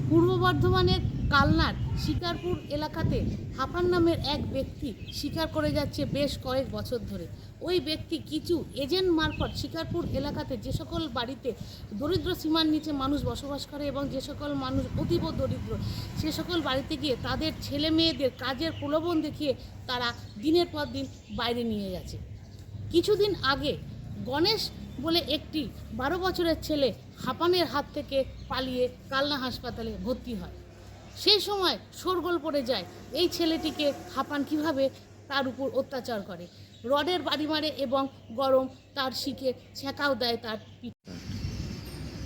পূর্ব বর্ধমানের কালনার শিকারপুর এলাকাতে হাপান নামের এক ব্যক্তি শিকার করে যাচ্ছে বেশ কয়েক বছর ধরে। ওই ব্যক্তি কিছু এজেন্ট মারফত শিকারপুর এলাকাতে যে সকল বাড়িতে দরিদ্র সীমার নিচে মানুষ বসবাস করে এবং যে সকল মানুষ অতীব দরিদ্র, সে সকল বাড়িতে গিয়ে তাদের ছেলে মেয়েদের কাজের প্রলোভন দেখিয়ে তারা দিনের পর দিন বাইরে নিয়ে গেছে। কিছুদিন আগে গণেশ বলে একটি 12 বছরের ছেলে হাঁপানের হাত থেকে পালিয়ে কালনা হাসপাতালে ভর্তি হয়। সেই সময় শোরগোল পড়ে যায় এই ছেলেটিকে হাঁপান কিভাবে তার উপর অত্যাচার করে, রডের বাড়ি মারে এবং গরম তার শিকে ছেঁকাও দেয় তার পিঠে।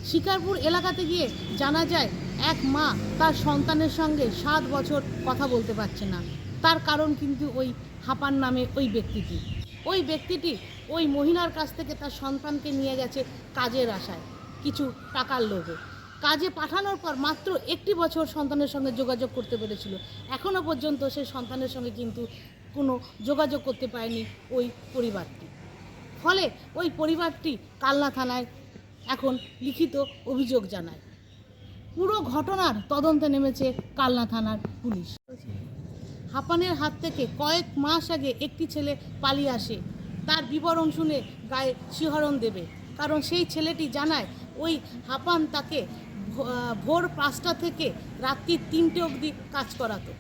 শিকারপুর এলাকাতে গিয়ে জানা যায় এক মা তার সন্তানের সঙ্গে 7 বছর কথা বলতে পারছে না। তার কারণ কিন্তু ওই হাঁপান নামে ওই ব্যক্তিটি ওই মহিলার কাছ থেকে তার সন্তানকে নিয়ে গেছে কাজের আশায়, কিছু টাকার লোভে। কাজে পাঠানোর পর মাত্র 1 বছর সন্তানের সঙ্গে যোগাযোগ করতে পেরেছিল। এখনও পর্যন্ত সেই সন্তানের সঙ্গে কিন্তু কোনো যোগাযোগ করতে পারেনি ওই পরিবারটি। ফলে ওই পরিবারটি কালনা থানায় এখন লিখিত অভিযোগ জানায়। পুরো ঘটনার তদন্তে নেমেছে কালনা থানার পুলিশ। হাঁপানের হাত থেকে কয়েক মাস আগে একটি ছেলে পালিয়ে আসে। তার বিবরণ শুনে গায়ে শিহরণ দেবে, কারণ সেই ছেলেটি জানায় ওই হাঁপান তাকে ভোর 5টা থেকে রাত্রি 3টে অবধি কাজ করাতো।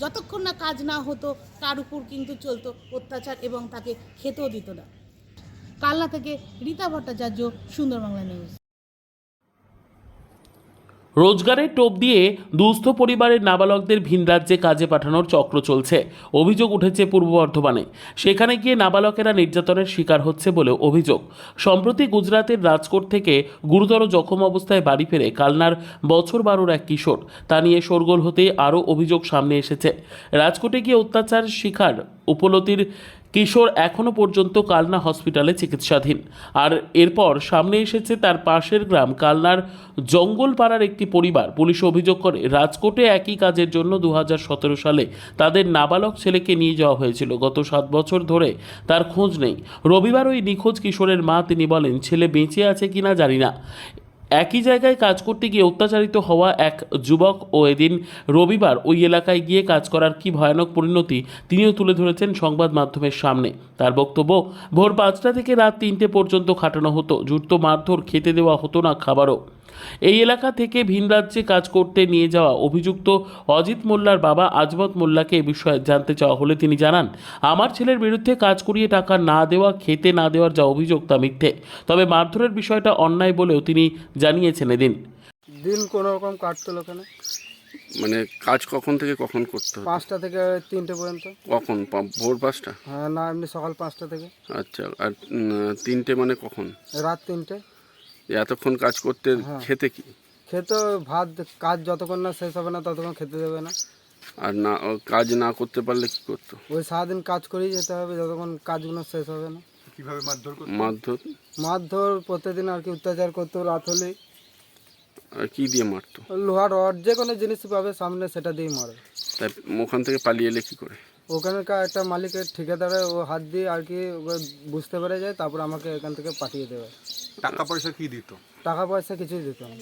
যতক্ষণ না কাজ না হতো তার উপর কিন্তু চলতো অত্যাচার এবং তাকে খেতেও দিত না। কালনা থেকে রীতা ভট্টাচার্য, সুন্দর বাংলা নিউজ। রোজগারের টোপ দিয়ে দুস্থ পরিবারের নাবালকদের ভিন রাজ্যে কাজে পাঠানোর চক্র চলছে, অভিযোগ উঠেছে পূর্ব বর্ধমানে। সেখানে গিয়ে নাবালকেরা নির্যাতনের শিকার হচ্ছে বলে অভিযোগ। সম্প্রতি গুজরাতের রাজকোট থেকে গুরুতর জখম অবস্থায় বাড়ি ফেরে কালনার বছর 12 এক কিশোর। তা নিয়ে শোরগোল হতেই আরও অভিযোগ সামনে এসেছে। রাজকোটে গিয়ে অত্যাচার শিকার উপলতির কিশোর এখনও পর্যন্ত কালনা হসপিটালে চিকিৎসাধীন। আর এরপর সামনে এসেছে তার পাশের গ্রাম কালনার জঙ্গলপাড়ার একটি পরিবার। পুলিশ অভিযোগ করে রাজকোটে একই কাজের জন্য 2017 সালে তাদের নাবালক ছেলেকে নিয়ে যাওয়া হয়েছিল। গত 7 বছর ধরে তার খোঁজ নেই। রবিবার ওই নিখোঁজ কিশোরের মা তিনি বলেন, ছেলে বেঁচে আছে কিনা জানি না। একই জায়গায় কাজ করতে গিয়ে অত্যাচারিত হওয়া এক যুবক ও এদিন রবিবার ওই এলাকায় গিয়ে কাজ করার কি ভয়ানক পরিণতি তিনিও তুলে ধরেছেন সংবাদ মাধ্যমের সামনে। তার বক্তব্য, ভোর 5টা থেকে রাত 3টে পর্যন্ত খাটানো হতো, জুড়ত মারধর, খেতে দেওয়া হতো না খাবারও। এই এলাকা থেকে ভিন রাজ্যে কাজ করতে নিয়ে যাওয়া অভিযুক্ত অজিত মোল্লার বাবা আজমত মোল্লাকে এ বিষয়ে জানতে চাওয়া হলে তিনি জানান, আমার ছেলের বিরুদ্ধে কাজ করিয়ে টাকা না দেওয়া, খেতে না দেওয়ার যা অভিযোগ তা মিথ্যে। তবে মারধরের বিষয়টা অন্যায় বলেও তিনি জানিয়েছেন। এদিন দিন কোনো রকম কাটতো লোকেরা। মানে কাজ কখন থেকে কখন করতে হতো? 5টা থেকে 3টে পর্যন্ত। কখন? ভোর 5টা? হ্যাঁ, না এমনি সকাল 5টা থেকে। আচ্ছা, আর 3টে মানে কখন? রাত 3টে। এতক্ষণ কাজ করতে হ্যাঁ। খেতে কি? খেতে ভাত, কাজ যতক্ষণ না শেষ হবে না ততক্ষণ খেতে দেবে না। আর না কাজ না করতে পারলে কি করতো? ওই সারাদিন কাজ করেই যেতে হবে যতক্ষণ কাজগুলো শেষ হবে না। কিভাবে মারধর করতো? মারধর? মারধর প্রতিদিন আর কি, অত্যাচার করতো। রাত হলেই আর কি দিয়ে মারতো? লোহার রড যে কোনো জিনিস পাবে সামনে সেটা দিয়েই মারে। তাই ওখান থেকে পালিয়ে এলে কি করে? ওখানকার একটা মালিকের ঠিকাদারে ও হাত দিয়ে আর কি বুঝতে পেরে যায়, তারপর আমাকে এখান থেকে পাঠিয়ে দেবে। টাকা পয়সা কি দিত? টাকা পয়সা কিছুই দিত না,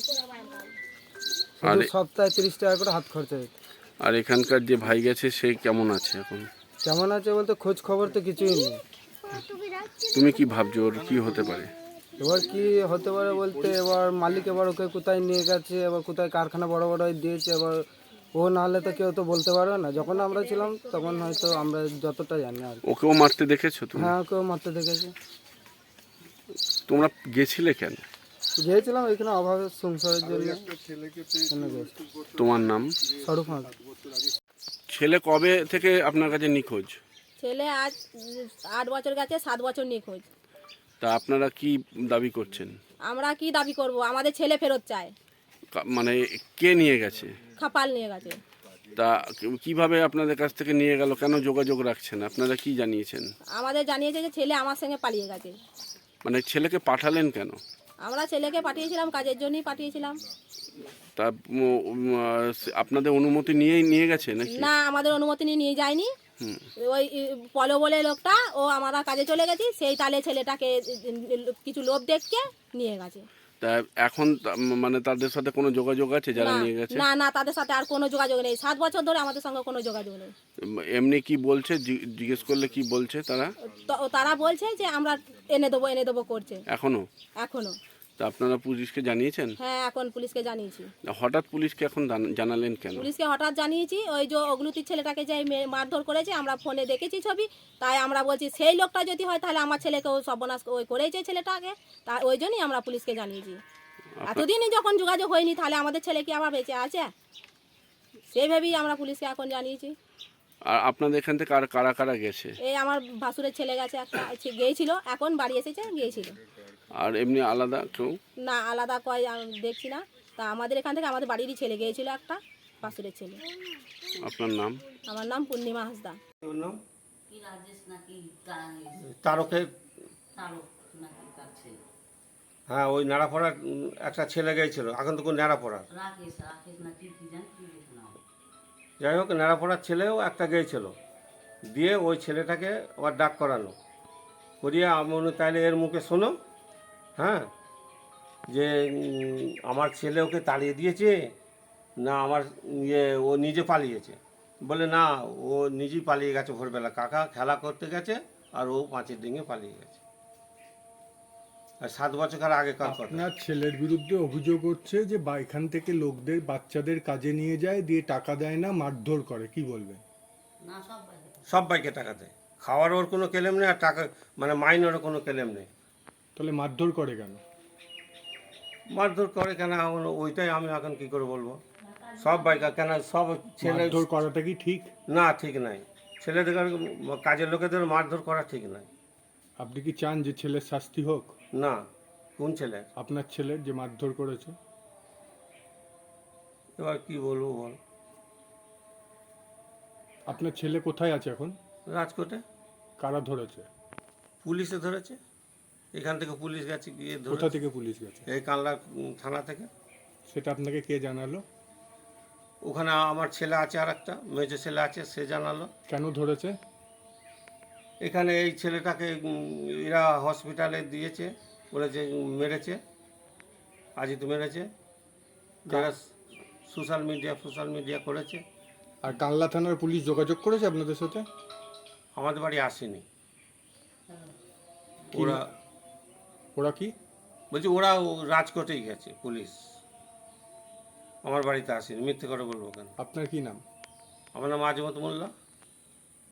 আর শুধু সপ্তাহে 30 টাকা করে হাত খরচা দিত। আর এখানকার যে ভাই গেছে সে কেমন আছে এখন? কেমন আছে বলতে খোঁজ খবর তো কিছুই নেই। তুমি কি ভাবছো ওর কি হতে পারে? এবার কি হতে পারে বলতে, এবার মালিক এবার ওকে কোথায় নিয়ে গেছে, এবার কোথায় কারখানা বড় বড় দিয়েছে, এবার ও না হলে তো কেউ তো বলতে পারবে না। যখন আমরা ছিলাম তখন হয়তো আমরা যতটা জানি আর কি। ওকেও মারতে দেখেছো তুমি? হ্যাঁ, ওকেও মারতে দেখেছি। তোমরা গেছিলে কেন? গিয়েছিলাম এখানে অভাবের সংসারের জন্য। তোমার নাম? স্বরূপ হাঁস। ছেলে কবে থেকে আপনার কাছে নিখোঁজ? ছেলে আজ 8 বছর গেছে, 7 বছর নিখোঁজ। তা আপনারা কি দাবি করছেন? আমরা কি দাবি করব? আমাদের ছেলে ফেরত চায়। মানে কে নিয়ে গেছে? খাপাল নিয়ে গেছে। তা কিভাবে আপনাদের কাছ থেকে নিয়ে গেল? কেন যোগাযোগ রাখছেন? আপনারা কি জানিয়েছেন? আমাদের জানিয়েছে যে ছেলে আমার সঙ্গে পালিয়ে গেছে। মানে ছেলেকে পাঠালেন কেন? আমরা ছেলেকে পাঠিয়েছিলাম, কাজের জন্যই পাঠিয়েছিলাম। তা আপনাদের অনুমতি নিয়েই নিয়ে গেছে নাকি? না, আমাদের অনুমতি নিয়ে যায়নি। ওই পলো বলে লোকটা, ও আমরা কাজে চলে গেছি, সেই তালে ছেলেটাকে কিছু লোভ দেখে নিয়ে গেছে। তা এখন মানে তাদের সাথে কোনো যোগাযোগ আছে যারা না নিয়ে গেছে? না না তাদের সাথে আর কোনো যোগাযোগ নেই, 7 বছর ধরে আমাদের সঙ্গে কোনো যোগাযোগ নেই। এমনি কি বলছে, জিজ্ঞেস করলে কি বলছে তারা? তারা বলছে যে আমরা এনে দেবো করছে এখনো? এখনো। তা আপনারা পুলিশকে জানিয়েছেন? হ্যাঁ এখন পুলিশকে জানিয়েছি। হঠাৎ পুলিশকে এখন জানালেন কেন? পুলিশকে হঠাৎ জানিয়েছি, ওই যে অগ্নুতির ছেলেটাকে যে মারধর করেছে আমরা ফোনে দেখেছি ছবি, তাই আমরা বলছি সেই লোকটা যদি হয় তাহলে আমার ছেলেকেও সর্বনাশ ওই করেছে ছেলেটাকে, তা ওই জন্যই আমরা পুলিশকে জানিয়েছি। এতদিনই যখন যোগাযোগ হয়নি তাহলে আমাদের ছেলে কি আবার বেঁচে আছে, সেইভাবেই আমরা পুলিশকে এখন জানিয়েছি। আর আপনাদের এখান থেকে আর কারা কারা গেছে? এই আমার ভাসুরের ছেলে গেছে, একটা গিয়েছিল, এখন বাড়ি এসেছে, গিয়েছিল। আর এমনি আলাদা কেউ? না আলাদা কয় আমি দেখছি না। তা আমাদের এখান থেকে আমাদের বাড়িরই ছেলে গিয়েছিল, একটা ভাসুরের ছেলে। আপনার নাম? আমার নাম পূর্ণিমা হাসদা। ওর নাম তারকের। হ্যাঁ ওই নাড়াপড়ার একটা ছেলে গিয়েছিল, এখন তো কোন নাড়াপড়ার, যাই হোক নাড়াপড়ার ছেলেও একটা গিয়েছিল, দিয়ে ওই ছেলেটাকে আবার ডাক করানো করিয়ে আমি তাইলে এর মুখে শোনো, হ্যাঁ, যে আমার ছেলে ওকে তাড়িয়ে দিয়েছে না আমার ও নিজে পালিয়েছে, বলে না ও নিজেই পালিয়ে গেছে, ভোরবেলা কাকা খেলা করতে গেছে আর ও পাঁচের ডিঙে পালিয়ে গেছে। আর 7 বছর আগেকার কথা। আপনার ছেলের বিরুদ্ধে অভিযোগ হচ্ছে যে এখান থেকে লোকদের বাচ্চাদের কাজে নিয়ে যায়, দিয়ে টাকা দেয় না, মারধর করে, কি বলবেন? সব বাইকে টাকা দেয়, খাওয়ার ওর কোনো ক্লেম নেই, আর টাকা মানে মাইনেরও কোনো ক্লেম নেই। তাহলে মারধর করে কেন? মারধর করে কেন ওইটাই আমি এখন কি করে বলবো। সব বাইকার কেন, সব ছেলে মারধর করাটা কি ঠিক? না ঠিক নাই, ছেলেদের কাজের লোকেদের মারধর করা ঠিক নাই। আপনি কি চান যে ছেলের শাস্তি হোক? না, কোন ছেলে? আপনার ছেলের যে মারধর করেছে। এবার কি বলবো বল। আপনার ছেলে কোথায় আছে এখন? রাজকোটে। কারা ধরেছে? পুলিশে ধরেছে, এখান থেকে পুলিশ গেছে গিয়ে কোথা ধরে, থেকে পুলিশ গেছে? এই কানলা থানা থেকে। সেটা আপনাকে কে জানালো? ওখানে আমার ছেলে আছে, আর একটা মেজো ছেলে আছে, সে জানালো। কেন ধরেছে? এখানে এই ছেলেটাকে এরা হসপিটালে দিয়েছে, বলেছে মেরেছে, আজই তো মেরেছে, যারা সোশ্যাল মিডিয়া করেছে। আর কানলা থানার পুলিশ যোগাযোগ করেছে আপনাদের সাথে? আমাদের বাড়ি আসেনি ওরা, ওরা কি বলছি ওরা রাজকোটেই গেছে পুলিশ, আমার বাড়িতে আসেনি, মিথ্যে করে বলবো কেন। আপনার কি নাম? আমার নাম আজমত মোল্লা।